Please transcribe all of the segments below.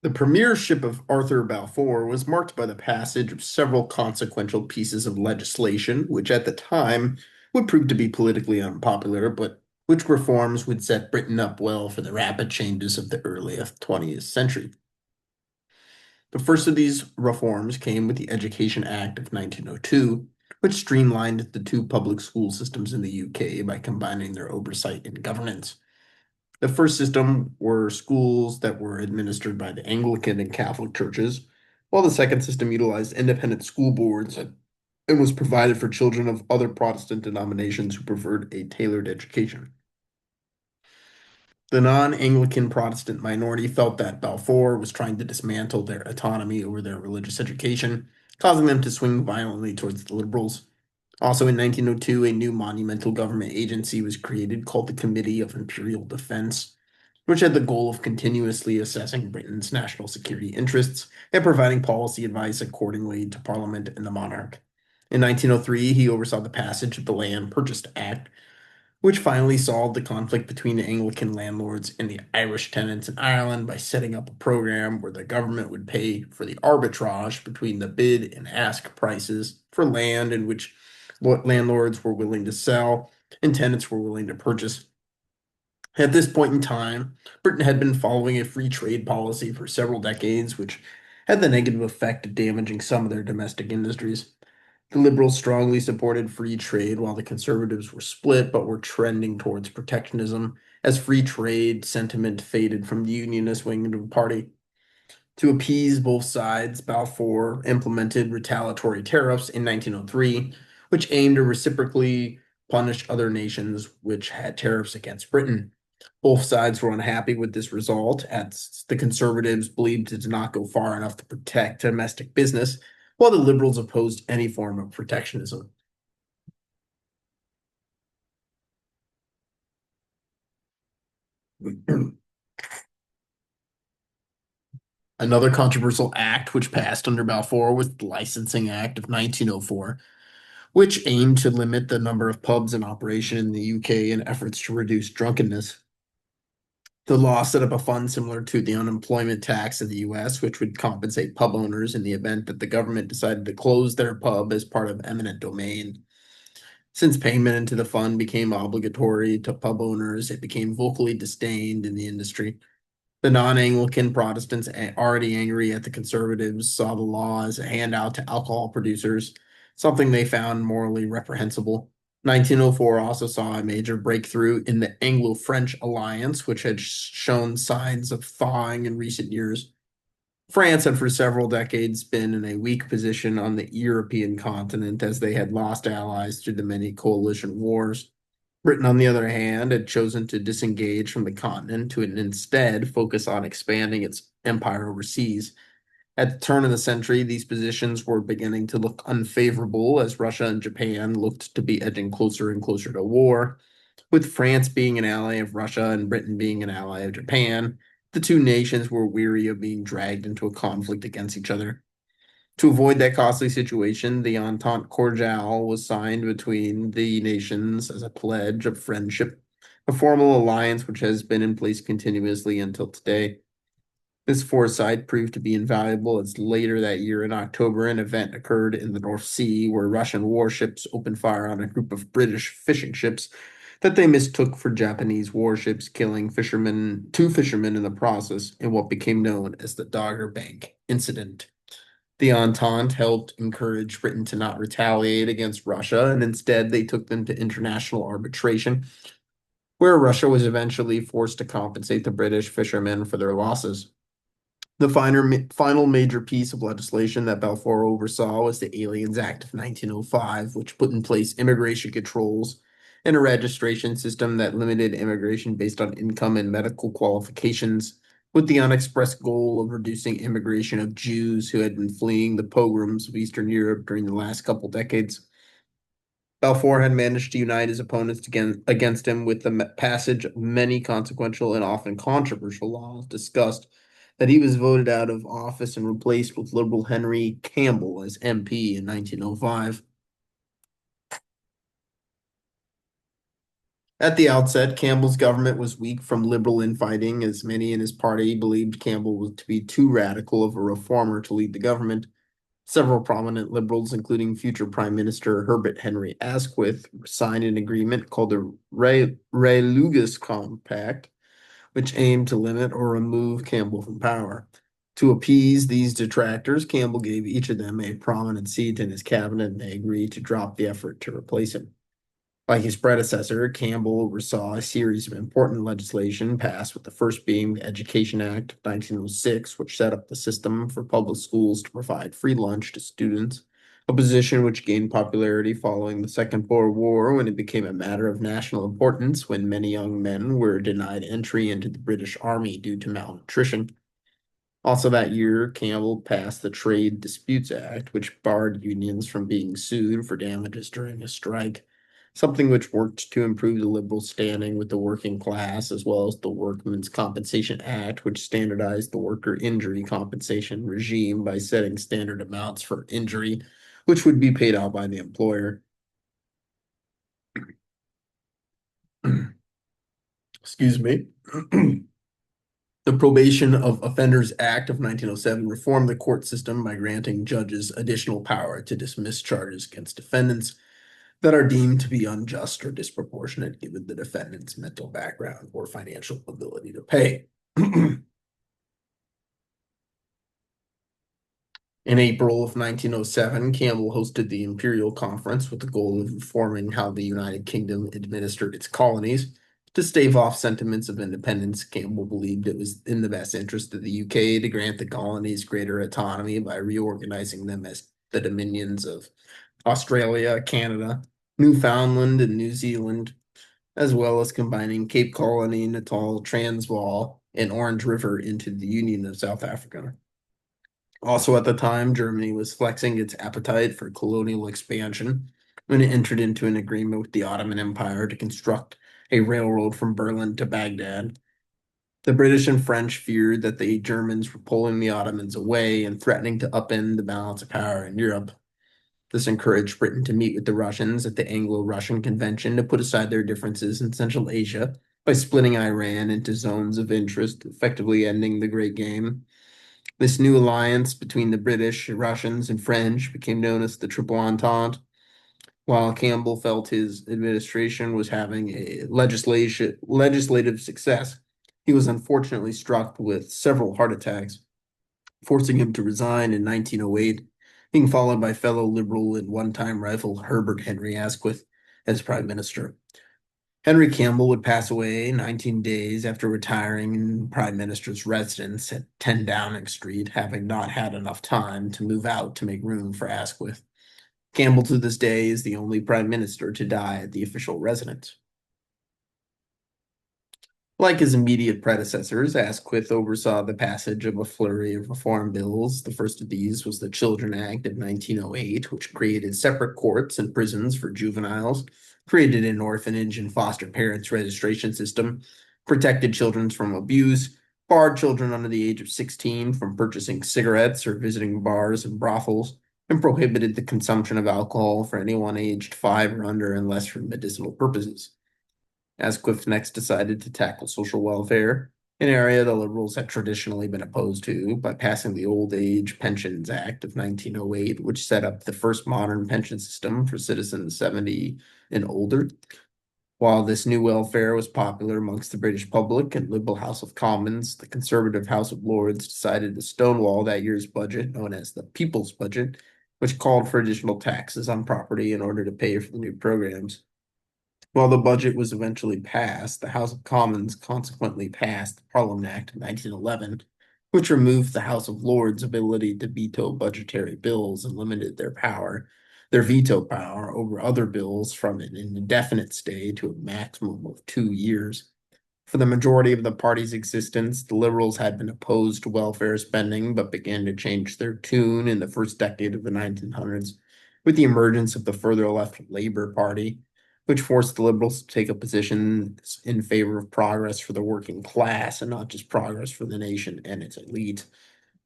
The premiership of Arthur Balfour was marked by the passage of several consequential pieces of legislation, which at the time would prove to be politically unpopular, but which reforms would set Britain up well for the rapid changes of the early 20th century. The first of these reforms came with the Education Act of 1902, which streamlined the two public school systems in the UK by combining their oversight and governance. The first system were schools that were administered by the Anglican and Catholic churches, while the second system utilized independent school boards and was provided for children of other Protestant denominations who preferred a tailored education. The non-Anglican Protestant minority felt that Balfour was trying to dismantle their autonomy over their religious education, causing them to swing violently towards the liberals. Also in 1902, a new monumental government agency was created called the Committee of Imperial Defense, which had the goal of continuously assessing Britain's national security interests and providing policy advice accordingly to Parliament and the monarch. In 1903, he oversaw the passage of the Land Purchase Act, which finally solved the conflict between the Anglican landlords and the Irish tenants in Ireland by setting up a program where the government would pay for the arbitrage between the bid and ask prices for land in which landlords were willing to sell and tenants were willing to purchase. At this point in time, Britain had been following a free trade policy for several decades, which had the negative effect of damaging some of their domestic industries. The Liberals strongly supported free trade, while the Conservatives were split but were trending towards protectionism as free trade sentiment faded from the Unionist wing of the party. To appease both sides, Balfour implemented retaliatory tariffs in 1903, which aimed to reciprocally punish other nations which had tariffs against Britain. Both sides were unhappy with this result, as the Conservatives believed it did not go far enough to protect domestic business, while the Liberals opposed any form of protectionism. Another controversial act which passed under Balfour was the Licensing Act of 1904, which aimed to limit the number of pubs in operation in the UK in efforts to reduce drunkenness. The law set up a fund similar to the unemployment tax in the US, which would compensate pub owners in the event that the government decided to close their pub as part of eminent domain. Since payment into the fund became obligatory to pub owners, it became vocally disdained in the industry. The non-Anglican Protestants, already angry at the Conservatives, saw the law as a handout to alcohol producers, something they found morally reprehensible. 1904 also saw a major breakthrough in the Anglo-French alliance, which had shown signs of thawing in recent years. France had for several decades been in a weak position on the European continent as they had lost allies through the many coalition wars. Britain, on the other hand, had chosen to disengage from the continent to instead focus on expanding its empire overseas. At the turn of the century, these positions were beginning to look unfavorable as Russia and Japan looked to be edging closer and closer to war. With France being an ally of Russia and Britain being an ally of Japan, the two nations were weary of being dragged into a conflict against each other. To avoid that costly situation, the Entente Cordiale was signed between the nations as a pledge of friendship, a formal alliance which has been in place continuously until today. This foresight proved to be invaluable as later that year in October, an event occurred in the North Sea where Russian warships opened fire on a group of British fishing ships that they mistook for Japanese warships, killing two fishermen in the process in what became known as the Dogger Bank incident. The Entente helped encourage Britain to not retaliate against Russia, and instead they took them to international arbitration, where Russia was eventually forced to compensate the British fishermen for their losses. The final major piece of legislation that Balfour oversaw was the Aliens Act of 1905, which put in place immigration controls and a registration system that limited immigration based on income and medical qualifications, with the unexpressed goal of reducing immigration of Jews who had been fleeing the pogroms of Eastern Europe during the last couple decades. Balfour had managed to unite his opponents against him with the passage of many consequential and often controversial laws discussed that he was voted out of office and replaced with Liberal Henry Campbell as MP in 1905. At the outset, Campbell's government was weak from liberal infighting, as many in his party believed Campbell was to be too radical of a reformer to lead the government. Several prominent liberals, including future Prime Minister Herbert Henry Asquith, signed an agreement called the Ray-Lugas Compact, which aimed to limit or remove Campbell from power. To appease these detractors, Campbell gave each of them a prominent seat in his cabinet, and they agreed to drop the effort to replace him. Like his predecessor, Campbell oversaw a series of important legislation passed, with the first being the Education Act of 1906, which set up the system for public schools to provide free lunch to students, a position which gained popularity following the Second Boer War when it became a matter of national importance when many young men were denied entry into the British Army due to malnutrition. Also that year, Campbell passed the Trade Disputes Act, which barred unions from being sued for damages during a strike, something which worked to improve the liberal standing with the working class, as well as the Workmen's Compensation Act, which standardized the worker injury compensation regime by setting standard amounts for injury, which would be paid out by the employer. Excuse me. The Probation of Offenders Act of 1907 reformed the court system by granting judges additional power to dismiss charges against defendants that are deemed to be unjust or disproportionate given the defendant's mental background or financial ability to pay. In April of 1907, Campbell hosted the Imperial Conference with the goal of reforming how the United Kingdom administered its colonies. To stave off sentiments of independence, Campbell believed it was in the best interest of the UK to grant the colonies greater autonomy by reorganizing them as the dominions of Australia, Canada, Newfoundland, and New Zealand, as well as combining Cape Colony, Natal, Transvaal, and Orange River into the Union of South Africa. Also, at the time, Germany was flexing its appetite for colonial expansion when it entered into an agreement with the Ottoman Empire to construct a railroad from Berlin to Baghdad. The British and French feared that the Germans were pulling the Ottomans away and threatening to upend the balance of power in Europe. This encouraged Britain to meet with the Russians at the Anglo-Russian Convention to put aside their differences in Central Asia by splitting Iran into zones of interest, effectively ending the Great Game. This new alliance between the British, Russians, and French became known as the Triple Entente. While Campbell felt his administration was having a legislative success, he was unfortunately struck with several heart attacks, forcing him to resign in 1908, being followed by fellow Liberal and one-time rifle Herbert Henry Asquith as Prime Minister. Henry Campbell would pass away 19 days after retiring in Prime Minister's residence at 10 Downing Street, having not had enough time to move out to make room for Asquith. Campbell to this day is the only Prime Minister to die at the official residence. Like his immediate predecessors, Asquith oversaw the passage of a flurry of reform bills. The first of these was the Children Act of 1908, which created separate courts and prisons for juveniles, created an orphanage and foster parents registration system, protected children from abuse, barred children under the age of 16 from purchasing cigarettes or visiting bars and brothels, and prohibited the consumption of alcohol for anyone aged 5 or under unless for medicinal purposes. Asquith next decided to tackle social welfare, an area the Liberals had traditionally been opposed to, by passing the Old Age Pensions Act of 1908, which set up the first modern pension system for citizens 70 and older. While this new welfare was popular amongst the British public and Liberal House of Commons, the Conservative House of Lords decided to stonewall that year's budget, known as the People's Budget, which called for additional taxes on property in order to pay for the new programs. While the budget was eventually passed, the House of Commons consequently passed the Parliament Act of 1911, which removed the House of Lords' ability to veto budgetary bills and limited their veto power over other bills from an indefinite stay to a maximum of 2 years. For the majority of the party's existence, the Liberals had been opposed to welfare spending, but began to change their tune in the first decade of the 1900s with the emergence of the further left Labour Party, which forced the Liberals to take a position in favor of progress for the working class and not just progress for the nation and its elite.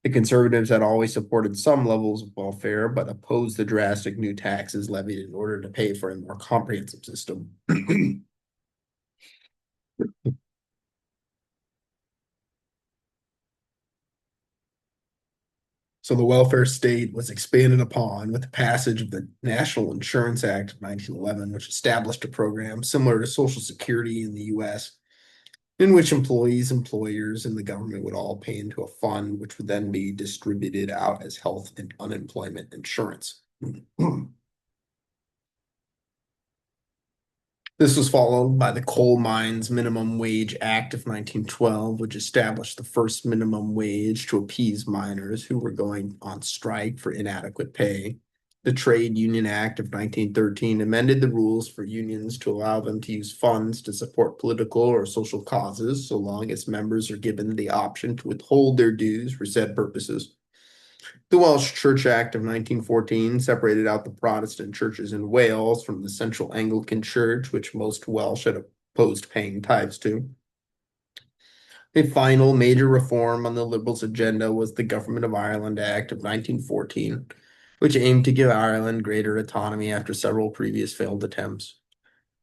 The Conservatives had always supported some levels of welfare, but opposed the drastic new taxes levied in order to pay for a more comprehensive system. So the welfare state was expanded upon with the passage of the National Insurance Act of 1911, which established a program similar to Social Security in the US, in which employees, employers, and the government would all pay into a fund, which would then be distributed out as health and unemployment insurance. This was followed by the Coal Mines Minimum Wage Act of 1912, which established the first minimum wage to appease miners who were going on strike for inadequate pay. The Trade Union Act of 1913 amended the rules for unions to allow them to use funds to support political or social causes, so long as members are given the option to withhold their dues for said purposes. The Welsh Church Act of 1914 separated out the Protestant churches in Wales from the Central Anglican Church, which most Welsh had opposed paying tithes to. A final major reform on the Liberals' agenda was the Government of Ireland Act of 1914, which aimed to give Ireland greater autonomy after several previous failed attempts.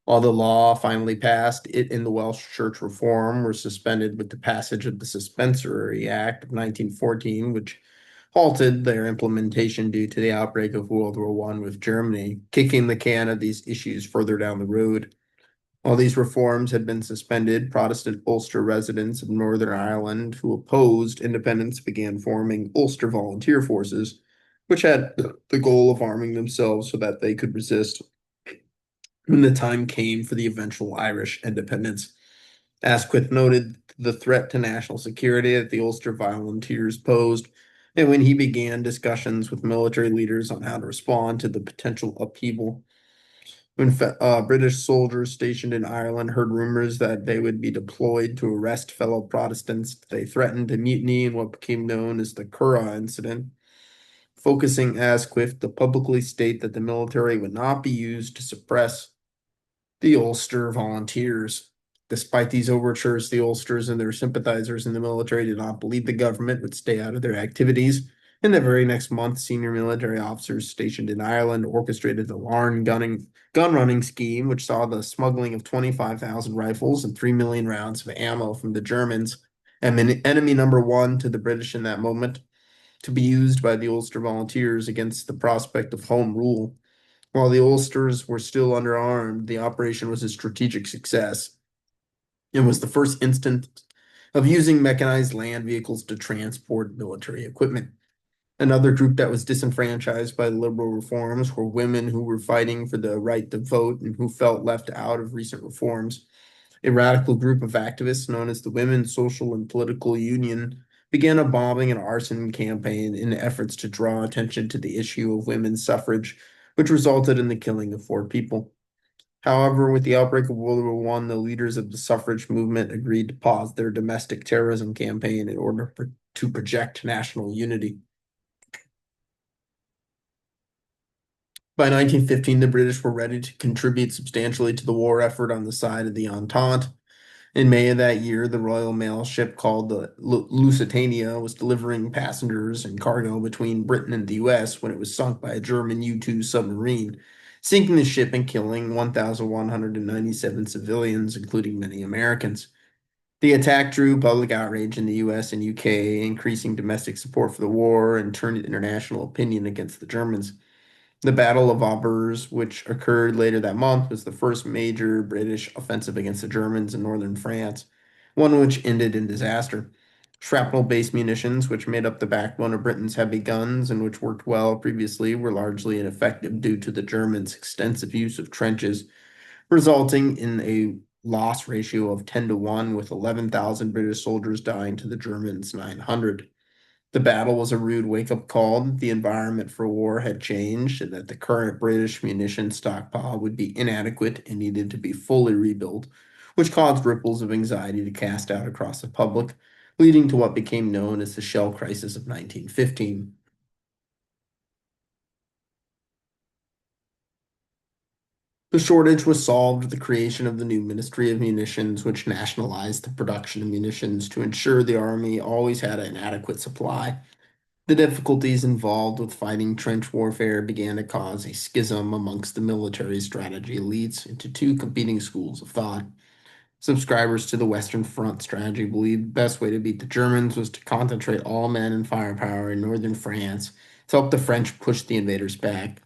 While the law finally passed, it and the Welsh Church reform were suspended with the passage of the Suspensory Act of 1914, which halted their implementation due to the outbreak of World War One with Germany, kicking the can of these issues further down the road. While these reforms had been suspended, Protestant Ulster residents of Northern Ireland who opposed independence began forming Ulster volunteer forces, which had the goal of arming themselves so that they could resist when the time came for the eventual Irish independence. Asquith noted the threat to national security that the Ulster volunteers posed, and when he began discussions with military leaders on how to respond to the potential upheaval. When British soldiers stationed in Ireland heard rumors that they would be deployed to arrest fellow Protestants, they threatened to mutiny in what became known as the Curragh Incident, focusing Asquith to publicly state that the military would not be used to suppress the Ulster Volunteers. Despite these overtures, the Ulsters and their sympathizers in the military did not believe the government would stay out of their activities. In the very next month, senior military officers stationed in Ireland orchestrated the gun running scheme, which saw the smuggling of 25,000 rifles and 3 million rounds of ammo from the Germans, and enemy number one to the British in that moment, to be used by the Ulster Volunteers against the prospect of home rule. While the Ulsters were still underarmed, the operation was a strategic success. It was the first instance of using mechanized land vehicles to transport military equipment. Another group that was disenfranchised by the liberal reforms were women who were fighting for the right to vote and who felt left out of recent reforms. A radical group of activists known as the Women's Social and Political Union began a bombing and arson campaign in efforts to draw attention to the issue of women's suffrage, which resulted in the killing of 4 people. However, with the outbreak of World War One, the leaders of the suffrage movement agreed to pause their domestic terrorism campaign in order to project national unity. By 1915, the British were ready to contribute substantially to the war effort on the side of the Entente. In May of that year, the Royal Mail ship called the Lusitania was delivering passengers and cargo between Britain and the US when it was sunk by a German U-2 submarine, sinking the ship and killing 1,197 civilians, including many Americans. The attack drew public outrage in the US and UK, increasing domestic support for the war and turned international opinion against the Germans. The Battle of Aubers, which occurred later that month, was the first major British offensive against the Germans in northern France, one which ended in disaster. Shrapnel-based munitions, which made up the backbone of Britain's heavy guns and which worked well previously, were largely ineffective due to the Germans' extensive use of trenches, resulting in a loss ratio of 10 to 1, with 11,000 British soldiers dying to the Germans' 900. The battle was a rude wake-up call that the environment for war had changed and that the current British munition stockpile would be inadequate and needed to be fully rebuilt, which caused ripples of anxiety to cast out across the public, leading to what became known as the Shell Crisis of 1915. The shortage was solved with the creation of the new Ministry of Munitions, which nationalized the production of munitions to ensure the Army always had an adequate supply. The difficulties involved with fighting trench warfare began to cause a schism amongst the military strategy elites into 2 competing schools of thought. Subscribers to the Western Front strategy believed the best way to beat the Germans was to concentrate all men and firepower in northern France to help the French push the invaders back.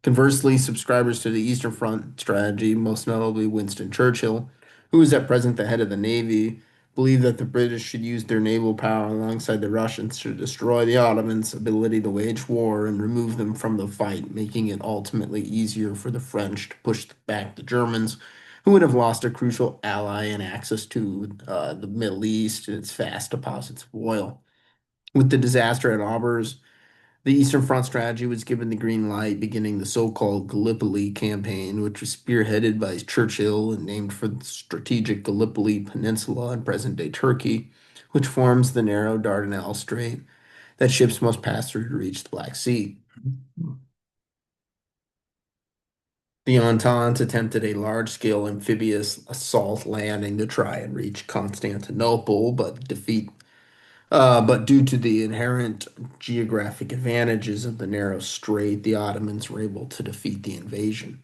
Conversely, subscribers to the Eastern Front strategy, most notably Winston Churchill, who was at present the head of the Navy, believed that the British should use their naval power alongside the Russians to destroy the Ottomans' ability to wage war and remove them from the fight, making it ultimately easier for the French to push back the Germans, who would have lost a crucial ally and access to the Middle East and its vast deposits of oil. With the disaster at Aubers, the Eastern Front strategy was given the green light, beginning the so-called Gallipoli campaign, which was spearheaded by Churchill and named for the strategic Gallipoli Peninsula in present-day Turkey, which forms the narrow Dardanelles Strait that ships must pass through to reach the Black Sea. The Entente attempted a large-scale amphibious assault landing to try and reach Constantinople, but due to the inherent geographic advantages of the narrow strait, the Ottomans were able to defeat the invasion.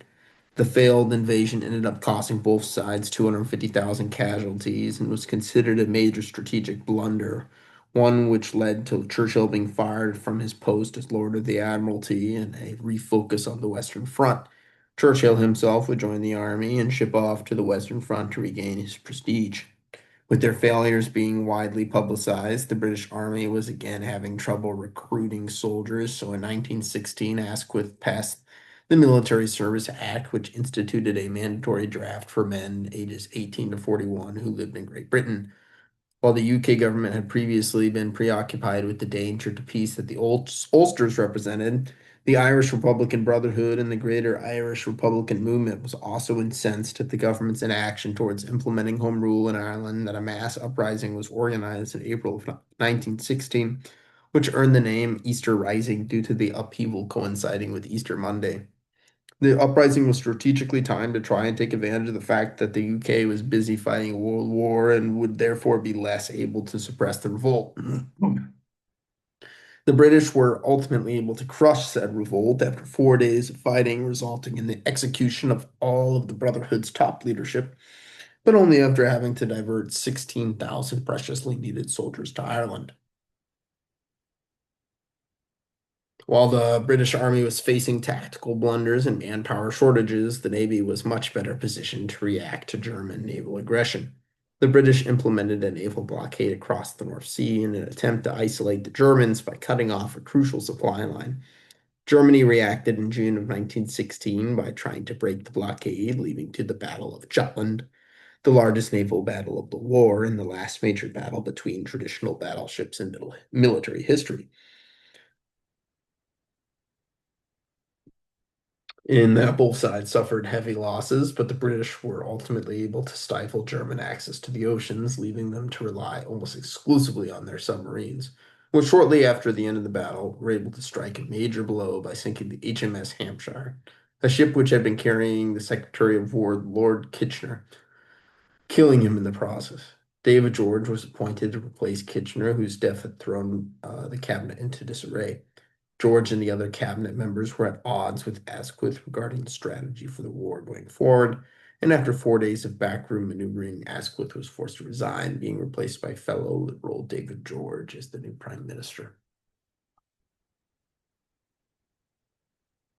The failed invasion ended up costing both sides 250,000 casualties and was considered a major strategic blunder, one which led to Churchill being fired from his post as Lord of the Admiralty and a refocus on the Western Front. Churchill himself would join the army and ship off to the Western Front to regain his prestige. With their failures being widely publicized, the British Army was again having trouble recruiting soldiers, so in 1916, Asquith passed the Military Service Act, which instituted a mandatory draft for men ages 18 to 41 who lived in Great Britain. While the UK government had previously been preoccupied with the danger to peace that the Ulsters represented, the Irish Republican Brotherhood and the Greater Irish Republican Movement was also incensed at the government's inaction towards implementing Home Rule in Ireland, that a mass uprising was organized in April of 1916, which earned the name Easter Rising due to the upheaval coinciding with Easter Monday. The uprising was strategically timed to try and take advantage of the fact that the UK was busy fighting a world war and would therefore be less able to suppress the revolt. The British were ultimately able to crush said revolt after 4 days of fighting, resulting in the execution of all of the Brotherhood's top leadership, but only after having to divert 16,000 preciously needed soldiers to Ireland. While the British Army was facing tactical blunders and manpower shortages, the Navy was much better positioned to react to German naval aggression. The British implemented a naval blockade across the North Sea in an attempt to isolate the Germans by cutting off a crucial supply line. Germany reacted in June of 1916 by trying to break the blockade, leading to the Battle of Jutland, the largest naval battle of the war and the last major battle between traditional battleships in military history. In that both sides suffered heavy losses, but the British were ultimately able to stifle German access to the oceans, leaving them to rely almost exclusively on their submarines, which shortly after the end of the battle were able to strike a major blow by sinking the HMS Hampshire, a ship which had been carrying the Secretary of War, Lord Kitchener, killing him in the process. David George was appointed to replace Kitchener, whose death had thrown the cabinet into disarray. George and the other cabinet members were at odds with Asquith regarding the strategy for the war going forward, and after 4 days of backroom maneuvering, Asquith was forced to resign, being replaced by fellow Liberal David George as the new prime minister.